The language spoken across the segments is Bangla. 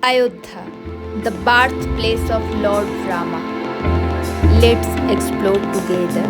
Ayodhya, the birthplace of Lord Rama. Let's explore together.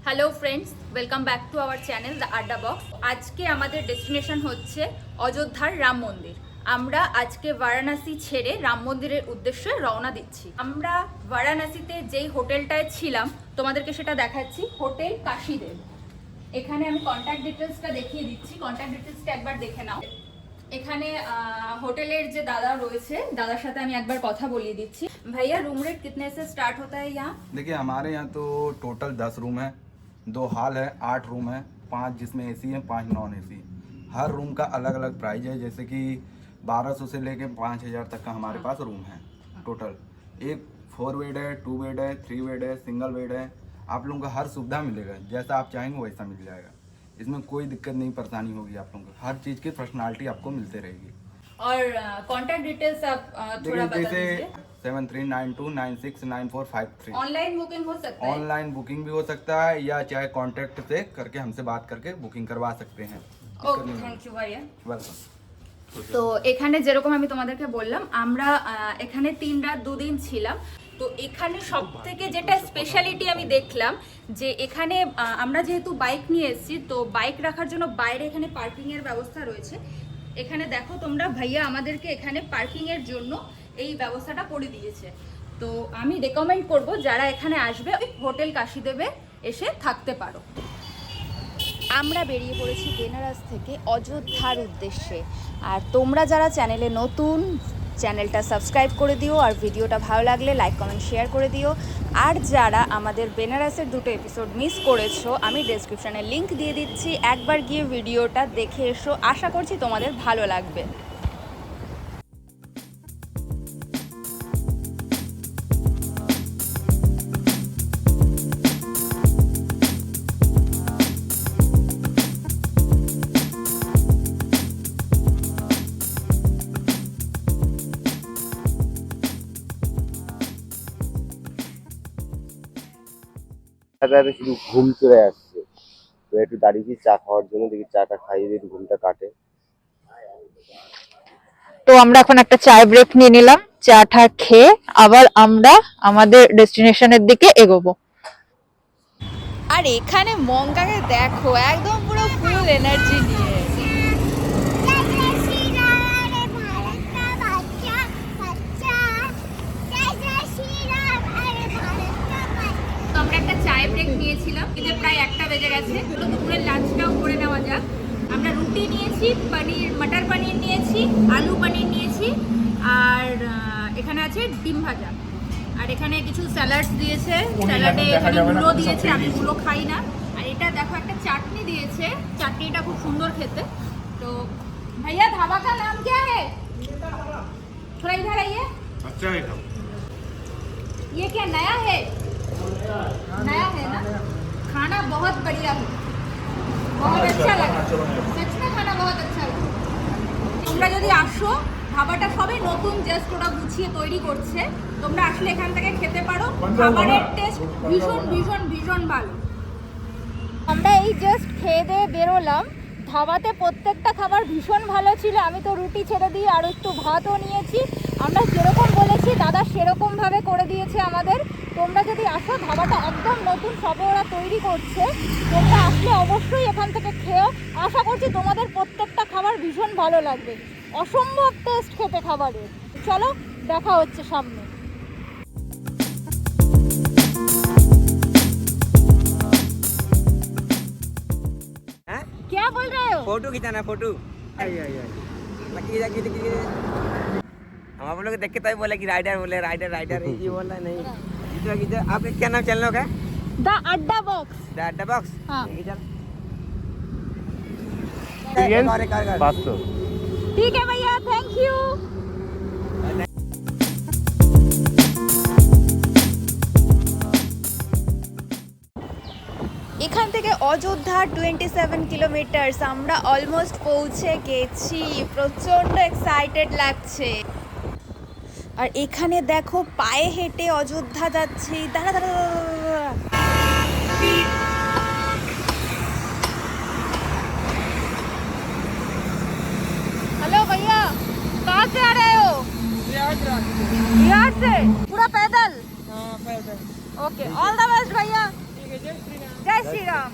Hello friends, welcome back to our channel the আড্ডা বক্স। আজকে আমাদের ডেস্টিনেশন হচ্ছে অযোধ্যার রাম মন্দির। আমরা আজকে বারাণসী ছেড়ে রাম মন্দিরের উদ্দেশ্যে রওনা দিচ্ছি। আমরা বারাণসীতে যেই হোটেলটায় ছিলাম তোমাদেরকে সেটা দেখাচ্ছি, হোটেল কাশীদেব। এখানে আমি কন্ট্যাক্ট ডিটেলসটা দেখিয়ে দিচ্ছি, কন্ট্যাক্ট ডিটেলসটা একবার দেখে নাও। এখানে হোটেলের যে দাদা রয়েছে, দাদার সাথে আমি একবার কথা বলিয়ে দিচ্ছি। ভাইয়া, रूम रेट कितने से स्टार्ट होता है यहाँ? देखिए हमारे यहाँ तो टोटल 10 रूम है, 2 हॉल है, 8 रूम है, 5 जिसमें एसी है, 5 नॉन एसी। हर रूम का अलग अलग प्राइस है, जैसे कि 1200 से लेके 5000 तक का हमारे पास रूम है टोटल। एक 4 बेड है, 2 बेड है, 3 बेड है, सिंगल बेड है। आप लोगों को हर सुविधा मिलेगा, जैसा आप चाहेंगे वैसा मिल जाएगा। इसमें कोई दिक्कत नहीं, परेशानी होगी आप लोगों को। हर चीज़ की पर्सनालिटी आपको मिलते रहेगी। और कॉन्टैक्ट डिटेल्स आप थोड़ा बता जैसे दीजिए। 7392969453। ऑनलाइन बुकिंग हो सकता है? ऑनलाइन बुकिंग भी हो सकता है, या चाहे कांटेक्ट से करके हमसे बात करके बुकिंग करवा सकते हैं। ওকে, থ্যাংক ইউ ভাইয়া। वेलकम। তো এখানে যেরকম আমি তোমাদেরকে বললাম, আমরা এখানে 3 রাত 2 দিন ছিলাম। তো এখানে সব থেকে যেটা স্পেশালিটি আমি দেখলাম, যে এখানে আমরা যেহেতু বাইক নিয়ে এসেছি, তো বাইক রাখার জন্য বাইরে এখানে পার্কিংয়ের ব্যবস্থা রয়েছে। এখানে দেখো তোমরা, ভাইয়া আমাদেরকে এখানে পার্কিংয়ের জন্য এই ব্যবস্থাটা করে দিয়েছে। তো আমি রেকমেন্ড করব যারা এখানে আসবে, ওই হোটেল কাশীদেবে এসে থাকতে পারো। আমরা বেরিয়ে পড়েছি বেনারস থেকে অযোধ্যার উদ্দেশ্যে। আর তোমরা যারা চ্যানেলে নতুন, চ্যানেলটা সাবস্ক্রাইব করে দিও, আর ভিডিওটা ভালো লাগলে লাইক কমেন্ট শেয়ার করে দিও। আর যারা আমাদের বেনারসের 2টো এপিসোড মিস করেছো, আমি ডেসক্রিপশানে লিংক দিয়ে দিচ্ছি, একবার গিয়ে ভিডিওটা দেখে এসো। আশা করছি তোমাদের ভালো লাগবে। শুধু ঘুম চলে আসছে, তো একটু দাঁড়িয়েছি চা খাওয়ার জন্য, দেখি চাটা খাইয়ে দিয়ে ঘুমটা কাটে। তো আমরা এখন একটা চায় ব্রেক নিয়ে নিলাম, চাটা খেয়ে আবার আমরা আমাদের ডেস্টিনেশনের দিকে এগোবো। আর এখানে মঙ্কাকে দেখো, একদম পুরো ফুল এনার্জি নিয়ে। আমরা একটা চায় ব্রেক নিয়েছিলাম, এতে প্রায় 1টা বেজে গেছে। দুপুরের লাঞ্চটাও করে নেওয়া যাক। আমরা রুটি নিয়েছি, পনির, মটর পনির নিয়েছি, আলু পনির নিয়েছি, আর এখানে আছে ডিম ভাজা। আর এখানে কিছু স্যালাডস দিয়েছে, স্যালাডে এখানে মূলো দিয়েছে, আমি মূলো খাই না। আর এটা দেখো একটা চাটনি দিয়েছে, চাটনিটা খুব সুন্দর খেতে। তো भैया ढाबा का नाम क्या है? थोड़ा इधर आइए। अच्छा है, ये क्या नया है? नया है ना? खाना बहुत बढ़िया है, बहुत अच्छा लगा, सच में खाना बहुत अच्छा लगा। তোমরা যদি আসো, খাবারটা সবে নতুন, জাস্ট ওরা গুছিয়ে তৈরি করছে। তোমরা আসলে এখান থেকে খেতে পারো, খাবারের টেস্ট ভীষণ ভীষণ ভীষণ ভালো। আমরা এই জাস্ট খেয়ে দিয়ে বেরোলাম। ধাবাতে প্রত্যেকটা খাবার ভীষণ ভালো ছিল। আমি তো রুটি ছেড়ে দিয়ে আর একটু ভাতও নিয়েছি। আমরা যেরকম বলেছি দাদা সেরকমভাবে করে দিয়েছে আমাদের। তোমরা যদি আসো, ধাবাটা একদম নতুন, সবে ওরা তৈরি করছে। তোমরা আসলে অবশ্যই এখান থেকে খেও। আশা করছি তোমাদের প্রত্যেকটা খাবার ভীষণ ভালো লাগবে। অসম্ভব টেস্ট খেতে খাবারের। চলো দেখা হচ্ছে সামনে। क्या बोल रहे हो? फोटो खिंचाना फोटो हम आप लोग देख के तभी बोले कि राइडर बोले राइडर राइडर ये बोल रहा नहीं। खींचो खींचो। आपका क्या नाम चैनल का? द अड्डा बॉक्स। द अड्डा बॉक्स। हाँ। বাস্তব। ठीक है भैया, थैंक यू। এখান থেকে অযোধ্যা 27 কিলোমিটারস। আমরা অলমোস্ট পৌঁছে গেছি। প্রচন্ড এক্সাইটেড লাগছে। আর এখানে দেখো পায়ে হেঁটে অযোধ্যা যাচ্ছি। দাঁড়া দাঁড়া हेलो भैया, कहाँ से आ रहे हो? बिहार से। पूरा पैदल? ओके, ऑल द बेस्ट भैया। जय श्री राम।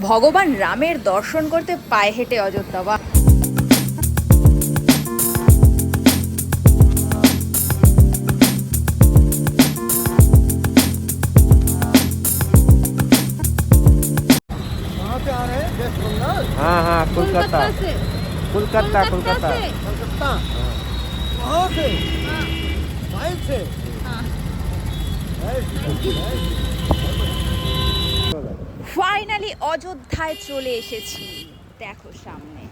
ভগবান রামের দর্শন করতে পায়ে হেঁটে অযোধ্যা। বা हाँ हाँ कोलकाता से। कोलकाता कोलकाता से? वहाँ से बाइक से ফাইনালি অযোধ্যায় চলে এসেছি। দেখো সামনে।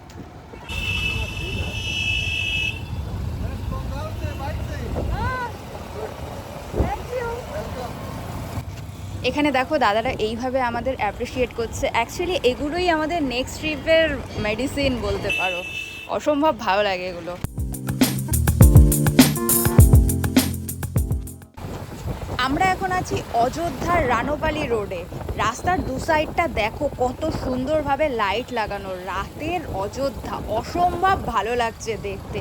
এখানে দেখো দাদারা এইভাবে আমাদের অ্যাপ্রিসিয়েট করছে। অ্যাকচুয়ালি এগুলোই আমাদের নেক্সট ট্রিপের মেডিসিন বলতে পারো। অসম্ভব ভালো লাগে এগুলো। আমরা এখন আছি অযোধ্যার রানোপালি রোডে। রাস্তার দু সাইডটা দেখো কত সুন্দরভাবে লাইট লাগানো। রাতের অযোধ্যা অসম্ভব ভালো লাগছে দেখতে।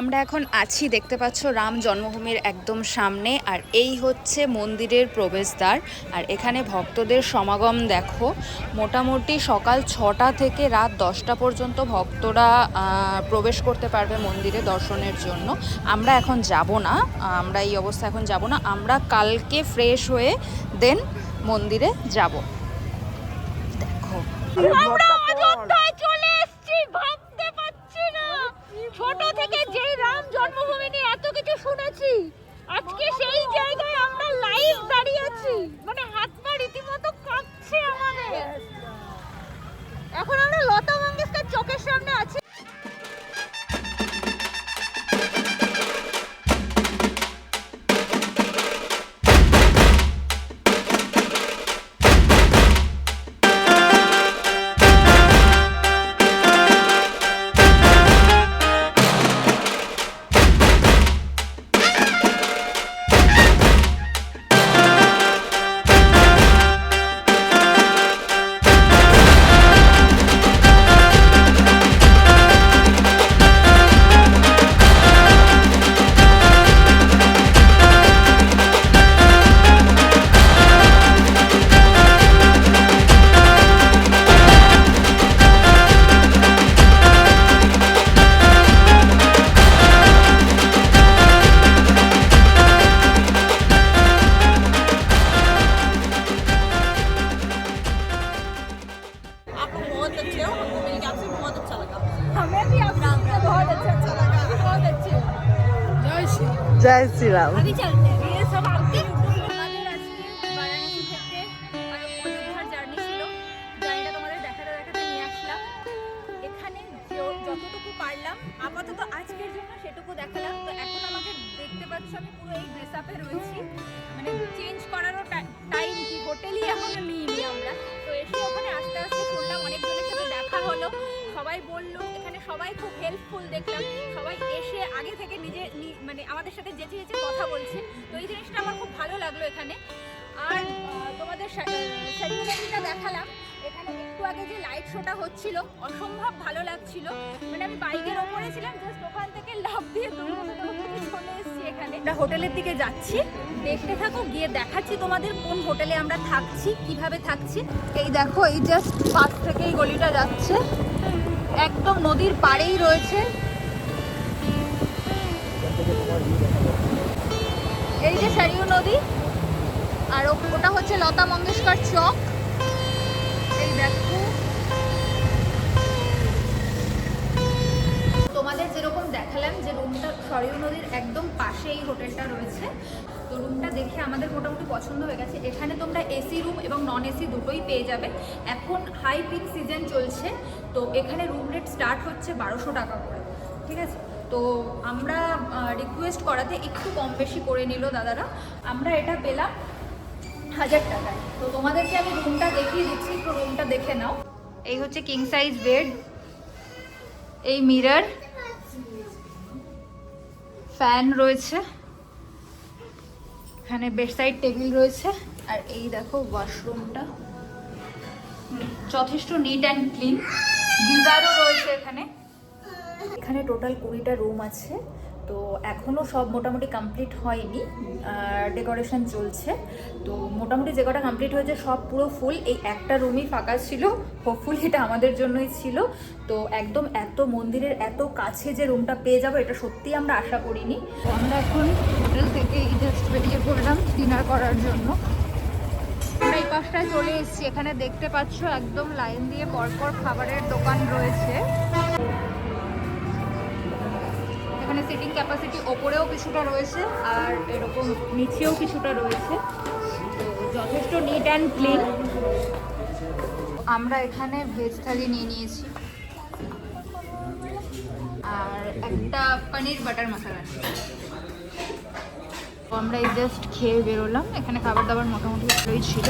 আমরা এখন আছি, দেখতে পাচ্ছ, রাম জন্মভূমির একদম সামনে। আর এই হচ্ছে মন্দিরের প্রবেশদ্বার। আর এখানে ভক্তদের সমাগম দেখো। মোটামুটি সকাল 6টা থেকে রাত 10টা পর্যন্ত ভক্তরা প্রবেশ করতে পারবে মন্দিরে দর্শনের জন্য। আমরা এখন যাব না, আমরা এই অবস্থা এখন যাব না। আমরা কালকে ফ্রেশ হয়ে দেন মন্দিরে যাব। দেখো আমরা অযোধ্যায় চলে এসেছি, ভাবতে পারছি না। ছোট থেকে যেই রাম জন্মভূমি নিয়ে এত কিছু শুনেছি, আজকে সেই জায়গায় আমরা লাইভ দাঁড়িয়ে আছি। মানে হাত পা রীতিমতো কাঁপছে আমাদের। এখন আমরা লতা মঙ্গেশকর চোখের সামনে আছি। জয় শ্রীরাম। अभी चलते हैं ये सब आपके আমাদের আজকে বারাণসী থেকে অযোধ্যার জার্নি ছিল। জার্নিটা তোমাদের দেখাতে দেখাতে নিয়ে আসলাম। এখানে যতটুকু পারলাম আপাতত আজকের জন্য সেটুকু দেখালাম। তো এখন আমাকে দেখতে পাচ্ছ আমি পুরো এই ড্রেস আপে রয়েছি, মানে চেঞ্জ করারও টাইম কি হোটেলই এখনো নিইনি আমরা। তো এসে ওখানে আস্তে আস্তে শুনলাম অনেকজনের সাথে দেখা হলো, সবাই বললো এখানে সবাই খুব হেল্পফুল দেখলাম, সবাই এসে আগে থেকে মানে আমাদের সাথে যেচে যেচে কথা বলছে। তো এই জিনিসটা আমার খুব ভালো লাগলো এখানে। আর তোমাদের সেরিমনিটা দেখালাম, এখানে একটু আগে যে লাইট শোটা হচ্ছিল অসম্ভব ভালো লাগছিল। মানে আমি বাইকের ওপরে ছিলাম, জাস্ট ওখান থেকে লাফ দিয়ে দৌড়তে চলে এসেছি এখানে। আমরা হোটেলের দিকে যাচ্ছি, দেখতে থাকো, গিয়ে দেখাচ্ছি তোমাদের কোন হোটেলে আমরা থাকছি, কিভাবে থাকছি। এই দেখো, এই জাস্ট পাশ থেকে এই গলিটা যাচ্ছে, একদম নদীর পাড়েই রয়েছে। এই যে সরিউ নদী, আর ওটা হচ্ছে লতা মঙ্গেশকর চক। এই দেখো, তোমাদের যেরকম দেখালাম যে রুমটা সরিউ নদীর একদম পাশে এই হোটেলটা রয়েছে। তো রুমটা দেখে আমাদের মোটামুটি পছন্দ হয়ে গেছে। এখানে তোমরা এসি রুম এবং নন এসি দুটোই পেয়ে যাবে। এখন হাই পিক সিজন চলছে, তো এখানে রুম রেট স্টার্ট হচ্ছে 1200 টাকা করে, ঠিক আছে। তো আমরা রিকোয়েস্ট করাতে একটু কম বেশি করে নিল দাদারা, আমরা এটা পেলাম 1000 টাকায়। তো তোমাদেরকে আমি রুমটা দেখিয়ে দিচ্ছি, একটু রুমটা দেখে নাও। এই হচ্ছে কিং সাইজ বেড, এই মিরর, ফ্যান রয়েছে, এখানে বেডসাইড টেবিল রয়েছে, আর এই দেখো ওয়াশরুমটা যথেষ্ট নিট অ্যান্ড ক্লিন, গিজারও রয়েছে এখানে। এখানে টোটাল 20টা রুম আছে। তো এখনও সব মোটামুটি কমপ্লিট হয়নি, ডেকোরেশন চলছে। তো মোটামুটি যে কটা কমপ্লিট হয়েছে সব পুরো ফুল, এই একটা রুমই ফাঁকা ছিল, হোপফুলি এটা আমাদের জন্যই ছিল। তো একদম এত মন্দিরের এত কাছে যে রুমটা পেয়ে যাবো এটা সত্যি আমরা আশা করিনি। আমরা এখন হোটেল থেকে জাস্ট বেরিয়ে পড়লাম ডিনার করার জন্য। আমরা এই পাশটায় চলে এসেছি, এখানে দেখতে পাচ্ছ একদম লাইন দিয়ে পরপর খাবারের দোকান রয়েছে। এখানে সিটিং ক্যাপাসিটি ওপরেও কিছুটা রয়েছে আর এরকম নিচেও কিছুটা রয়েছে, তো যথেষ্ট নিট অ্যান্ড ক্লিন। আমরা এখানে ভেজ থালি নিয়ে নিয়েছি আর একটা পনির বাটার মশলা। তো আমরা এই জাস্ট খেয়ে বেরোলাম, এখানে খাবার দাবার মোটামুটি ভালোই ছিল।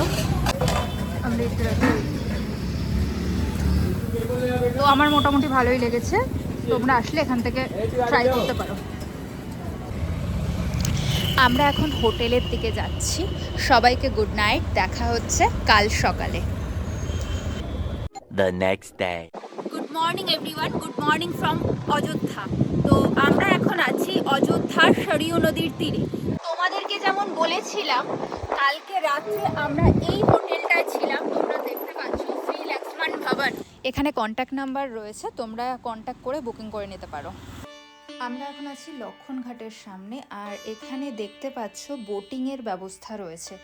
আমরা তো আমার মোটামুটি ভালোই লেগেছে, তোমরা আসলে এখান থেকে ট্রাই করতে পারো। আমরা এখন হোটেলের দিকে যাচ্ছি। সবাইকে গুড নাইট, দেখা হচ্ছে কাল সকালে। The next day. Good morning everyone, good morning from Ayodhya. তো আমরা এখন আছি অযোধ্যার সরিউ নদীর তীরে। তোমাদেরকে যেমন বলেছিলাম কালকে রাত্রে আমরা এই হোটেলটায় ছিলাম, তোমরা দেখতে পাচ্ছ শ্রী লক্ষ্মণ ভবন। এখানে কন্ট্যাক্ট নাম্বার রয়েছে, তোমরা কন্ট্যাক্ট করে বুকিং করে নিতে পারো। আমরা এখন আছি লক্ষণ ঘাটের সামনে, আর এখানে দেখতে পাচ্ছ বোটিংয়ের ব্যবস্থা রয়েছে।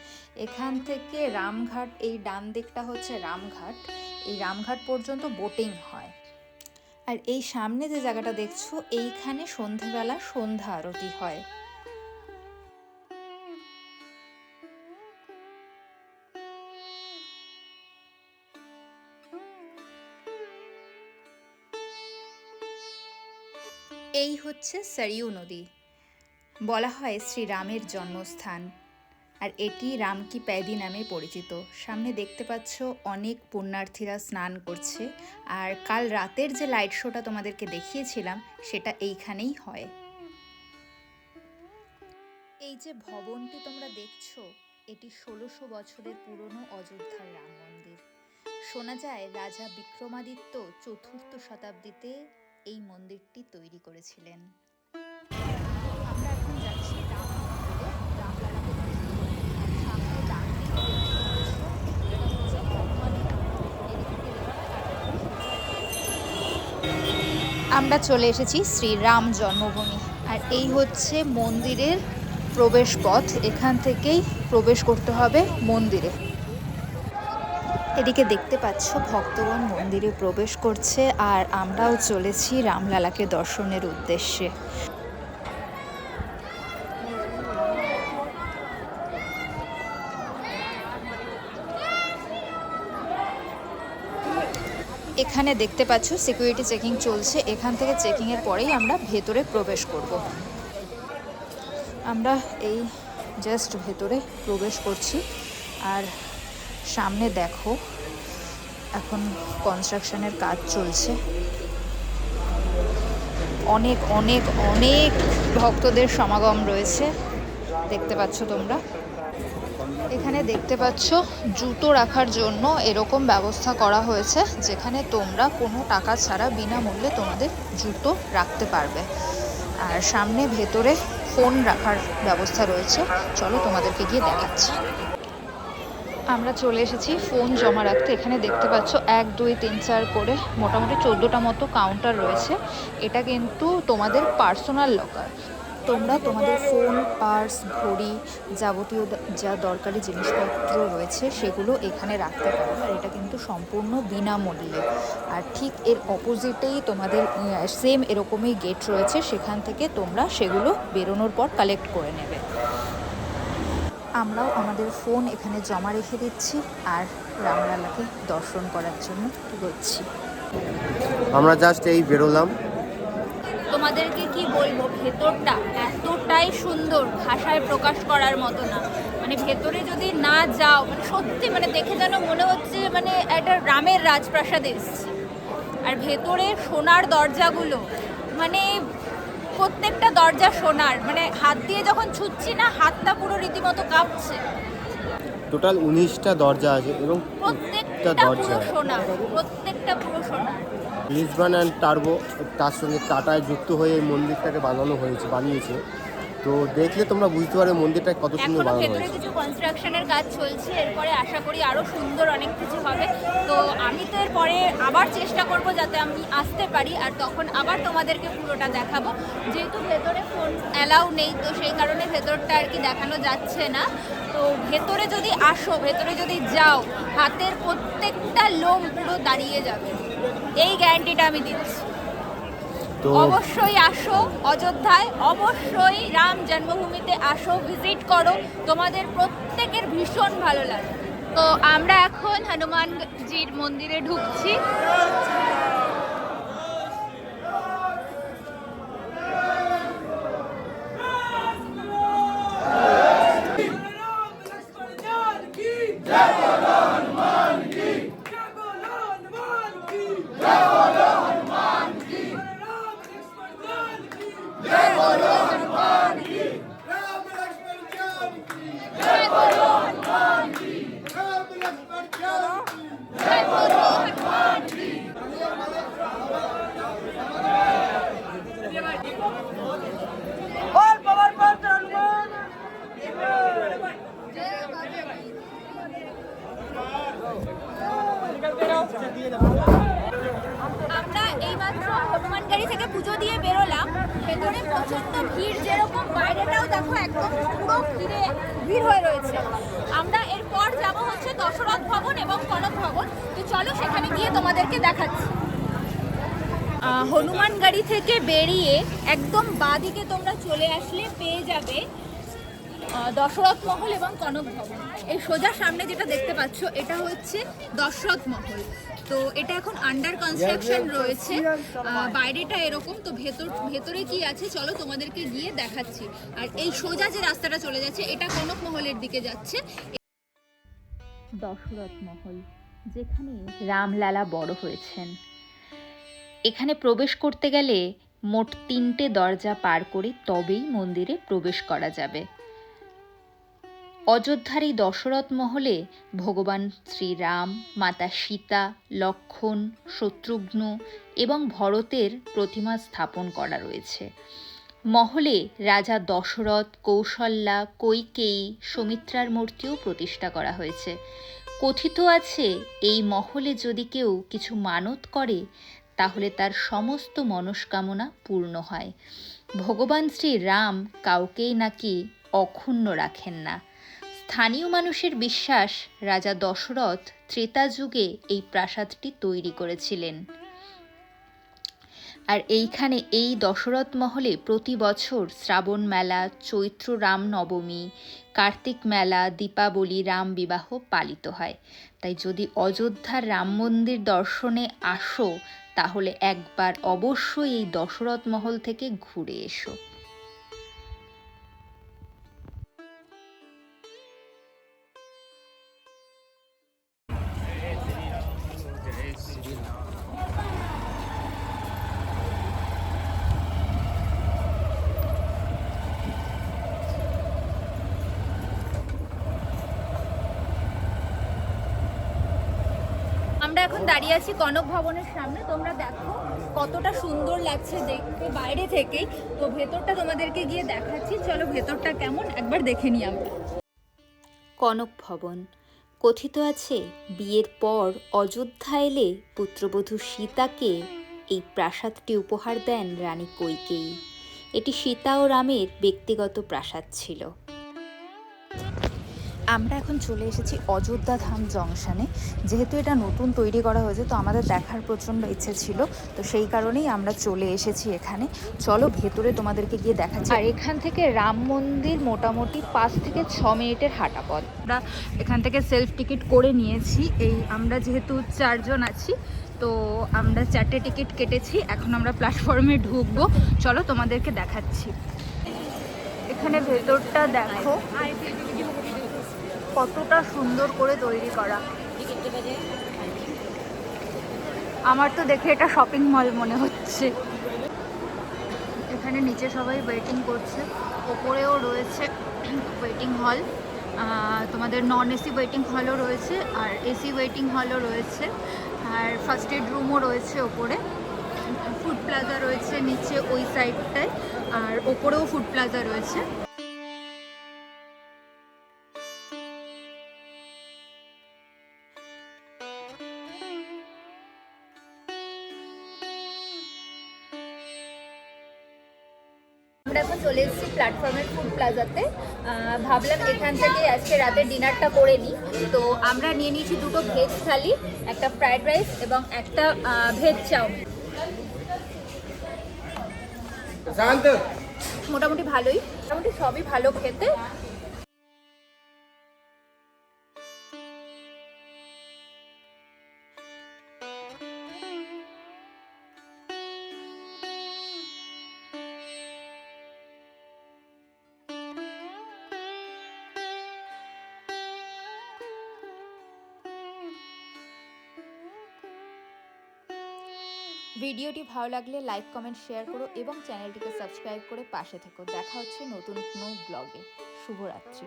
এখান থেকে রামঘাট, এই ডান দিকটা হচ্ছে রামঘাট, এই রামঘাট পর্যন্ত বোটিং হয়। আর এই সামনে যে জায়গাটা দেখছো এইখানে সন্ধেবেলা সন্ধ্যা আরতি হয়। এই হচ্ছে সরিউ নদী, বলা হয় শ্রীরামের জন্মস্থান, আর এটি রাম কি প্যাদি নামে পরিচিত। সামনে দেখতে পাচ্ছ অনেক পুণ্যার্থীরা স্নান করছে, আর কাল রাতের যে লাইট শোটা তোমাদেরকে দেখিয়েছিলাম সেটা এইখানেই হয়। এই যে ভবনটি তোমরা দেখছো এটি 1600 বছরের পুরনো অযোধ্যার রাম মন্দির। শোনা যায় রাজা বিক্রমাদিত্য 4র্থ শতাব্দীতে এই মন্দিরটি তৈরি করেছিলেন। আমরা এখন যাচ্ছি আমরা চলে এসেছি শ্রীরাম জন্মভূমি, আর এই হচ্ছে মন্দিরের প্রবেশ পথ। এখান থেকেই প্রবেশ করতে হবে মন্দিরে। এদিকে দেখতে পাচ্ছ ভক্তগণ মন্দিরে প্রবেশ করছে, আর আমরাও চলেছি রামলালাকে দর্শনের উদ্দেশ্যে। এখানে দেখতে পাচ্ছ সিকিউরিটি চেকিং চলছে, এখান থেকে চেকিংয়ের পরেই আমরা ভেতরে প্রবেশ করব। আমরা এই জাস্ট ভেতরে প্রবেশ করছি। আর সামনে দেখো এখন কনস্ট্রাকশনের কাজ চলছে। অনেক অনেক অনেক ভক্তদের সমাগম রয়েছে, দেখতে পাচ্ছ তোমরা। এখানে দেখতে পাচ্ছ জুতো রাখার জন্য এরকম ব্যবস্থা করা হয়েছে, যেখানে তোমরা কোনো টাকা ছাড়া বিনামূল্যে তোমাদের জুতো রাখতে পারবে। আর সামনে ভেতরে ফোন রাখার ব্যবস্থা রয়েছে, চলো তোমাদেরকে গিয়ে দেখাচ্ছি। আমরা চলে এসেছি ফোন জমা রাখতে। এখানে দেখতে পাচ্ছ 1 2 3 4 করে মোটামুটি 14টা মতো কাউন্টার রয়েছে। এটা কিন্তু তোমাদের পার্সোনাল লকার। তোমরা তোমাদের ফোন, পার্স, ঘড়ি, যাবতীয় যা দরকারি জিনিসপত্র রয়েছে সেগুলো এখানে রাখতে পারো। আর এটা কিন্তু সম্পূর্ণ বিনামূল্যে। আর ঠিক এর অপোজিটেই তোমাদের সেম এরকমই গেট রয়েছে, সেখান থেকে তোমরা সেগুলো বেরোনোর পর কালেক্ট করে নেবে। আমরাও আমাদের ফোন এখানে জমা রেখে দিচ্ছি আর রামলালাকে দর্শন করার জন্য এগোচ্ছি। আমরা জাস্ট এই বেরোলাম। তোমাদেরকে কি বলবো, ভেতরটা এতটাই সুন্দর, ভাষায় প্রকাশ করার মতো না। মানে ভেতরে যদি না যাও, মানে সত্যি মানে দেখে যেন মনে হচ্ছে মানে একটা রামের রাজপ্রাসাদে এসেছি। আর ভেতরে সোনার দরজাগুলো, মানে প্রত্যেকটা দরজা সোনার, মানে হাত দিয়ে যখন ছুঁচ্ছি না, হাতটা পুরো রীতিমতো কাঁপছে। টোটাল 19টা দরজা আছে এবং প্রত্যেকটা পুরো সোনার, প্রত্যেকটা পুরো সোনার। লিসবন অ্যান্ড টার্বো তার সঙ্গে টাটায় যুক্ত হয়ে এই মন্দিরটাকে বানিয়েছে। তো দেখলে তোমরা বুঝতে পারবে মন্দিরটা কত সুন্দর এখনো বানানো ভেতরে হয়েছে। কিছু কনস্ট্রাকশনের কাজ চলছে, এরপরে আশা করি আরো সুন্দর অনেক কিছু হবে। তো আমি তো এরপরে আবার চেষ্টা করব যাতে আমি আসতে পারি, আর তখন আবার তোমাদেরকে পুরোটা দেখাবো। যেহেতু ভেতরে ফোন অ্যালাউ নেই, তো সেই কারণে ভেতরটা আর কি দেখানো যাচ্ছে না। তো ভেতরে যদি আসো, ভেতরে যদি যাও, হাতের প্রত্যেকটা লোম পুরো দাঁড়িয়ে যাবে, এই গ্যারান্টিটা আমি দিচ্ছি। তো অবশ্যই আসো অযোধ্যায়, অবশ্যই রাম জন্মভূমিতে আসো, ভিজিট করো, তোমাদের প্রত্যেকের ভীষণ ভালো লাগে। তো আমরা এখন হনুমানজির মন্দিরে ঢুকছি। আমরা এইমাত্র হনুমান গাড়ি থেকে পুজো দিয়ে বেরোলাম। ভেতরে প্রচন্ড ভিড়, যেরকম বাইরেটাও দেখো একদম পুরো ভিড় হয়ে রয়েছে। আমরা এরপর যাব হচ্ছে দশরথ ভবন এবং কনক ভবন। তো চলো সেখানে গিয়ে তোমাদেরকে দেখাচ্ছি। হনুমান গাড়ি থেকে বেরিয়ে একদম বাঁদিকে তোমরা চলে আসলে পেয়ে যাবে দশরথ মহল এবং কনক ভবন। এই সোজা সামনে যেটা দেখতে পাচ্ছ, এটা হচ্ছে দশরথ মহল। তো এটা এখন আন্ডার কনস্ট্রাকশন রয়েছে। বাইরেটা এরকম, তো ভেতরে কি আছে চলো তোমাদেরকে গিয়ে দেখাচ্ছি। আর এই সোজা যে রাস্তাটা চলে যাচ্ছে, এটা কনক মহলের দিকে যাচ্ছে। দশরথ মহল, যেখানে রামলালা বড় হয়েছেন। এখানে প্রবেশ করতে গেলে মোট 3টে দরজা পার করে তবেই মন্দিরে প্রবেশ করা যাবে। অযোধ্যার এই দশরথ মহলে ভগবান শ্রীরাম, মাতা সীতা, লক্ষ্মণ, শত্রুঘ্ন এবং ভরতের প্রতিমা স্থাপন করা রয়েছে। মহলে রাজা দশরথ, কৌশল্যা, কৈকেয়ী, সুমিত্রার মূর্তিও প্রতিষ্ঠা করা হয়েছে। কথিত আছে এই মহলে যদি কেউ কিছু মানত করে তাহলে তার সমস্ত মনস্কামনা পূর্ণ হয়। ভগবান শ্রীরাম কাউকেই নাকি অক্ষুণ্ণ রাখেন না। স্থানীয় মানুষের বিশ্বাস রাজা দশরথ ত্রেতা যুগে এই প্রাসাদটি তৈরি করেছিলেন। আর এইখানে এই দশরথ মহলে প্রতি বছর শ্রাবণ মেলা, চৈত্র রাম নবমী, কার্তিক মেলা, দীপাবলি, রাম বিবাহ পালিত হয়। তাই যদি অযোধ্যার রাম মন্দির দর্শনে আসো তাহলে একবার অবশ্যই এই দশরথ মহল থেকে ঘুরে এসো। আমরা এখন দাঁড়িয়ে আছি কনক ভবনের সামনে। তোমরা দেখো কতটা সুন্দর লাগছে দেখতে বাইরে থেকেই। তো ভেতরটা তোমাদেরকে গিয়ে দেখাচ্ছি, চলো ভেতরটা কেমন একবার দেখে নিই আমরা। কনক ভবন। কথিত আছে বিয়ের পর অযোধ্যা এলে পুত্রবধূ সীতাকে এই প্রাসাদটি উপহার দেন রানী কৈকেয়ী। এটি সীতা ও রামের ব্যক্তিগত প্রাসাদ ছিল। আমরা এখন চলে এসেছি অযোধ্যা ধাম জংশনে। যেহেতু এটা নতুন তৈরি করা হয়েছে তো আমাদের দেখার প্রচণ্ড ইচ্ছে ছিল, তো সেই কারণেই আমরা চলে এসেছি এখানে। চলো ভেতরে তোমাদেরকে গিয়ে দেখাচ্ছি। আর এখান থেকে রাম মন্দির মোটামুটি 5 থেকে 6 মিনিটের হাঁটা পথ। আমরা এখান থেকে সেলফ টিকিট করে নিয়েছি। আমরা যেহেতু 4 জন আছি তো আমরা 4টে টিকিট কেটেছি। এখন আমরা প্ল্যাটফর্মে ঢুকবো, চলো তোমাদেরকে দেখাচ্ছি। এখানে ভেতরটা দেখো কতটা সুন্দর করে তৈরি করা। আমার তো দেখে এটা শপিং মল মনে হচ্ছে। এখানে নিচে সবাই ওয়েটিং করছে, ওপরেও রয়েছে ওয়েটিং হল। তোমাদের নন এসি ওয়েটিং হলও রয়েছে আর এসি ওয়েটিং হলও রয়েছে, আর ফার্স্ট এড রুমও রয়েছে ওপরে। ফুড প্লাজা রয়েছে নিচে ওই সাইডটায়, আর ওপরেও ফুড প্লাজা রয়েছে। আমরা এখন চলে এসেছি প্ল্যাটফর্মের ফুড প্লাজাতে। ভাবলাম এখান থেকে আজকে রাতের ডিনারটা করে নিই। তো আমরা নিয়ে নিয়েছি 2টো ভেজ থালি, একটা ফ্রাইড রাইস এবং একটা ভেজ চাউমিন। মোটামুটি ভালোই, মোটামুটি সবই ভালো খেতে। ভিডিওটি ভালো লাগলে লাইক, কমেন্ট, শেয়ার করো এবং চ্যানেলটিকে সাবস্ক্রাইব করে পাশে থেকো। দেখা হচ্ছে নতুন কোনো ব্লগে। শুভরাত্রি।